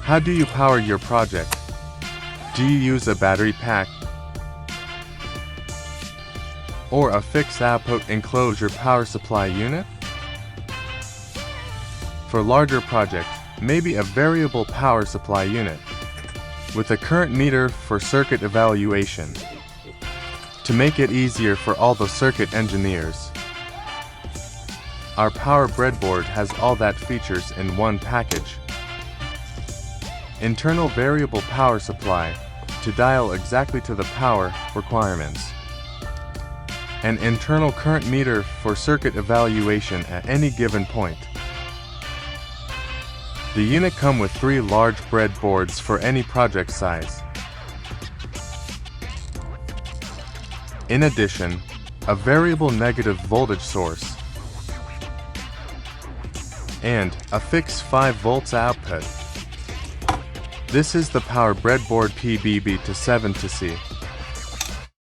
How do you power your project? Do you use a battery pack or a fixed output enclosure power supply unit? For larger projects, maybe a variable power supply unit with a current meter for circuit evaluation to make it easier for all the circuit engineers. Our power breadboard has all that features in one package. Internal variable power supply to dial exactly to the power requirements. An internal current meter for circuit evaluation at any given point. The unit comes with 3 large breadboards for any project size. In addition, a variable negative voltage source and a fixed 5 volts output. This is the power breadboard PBB-272C.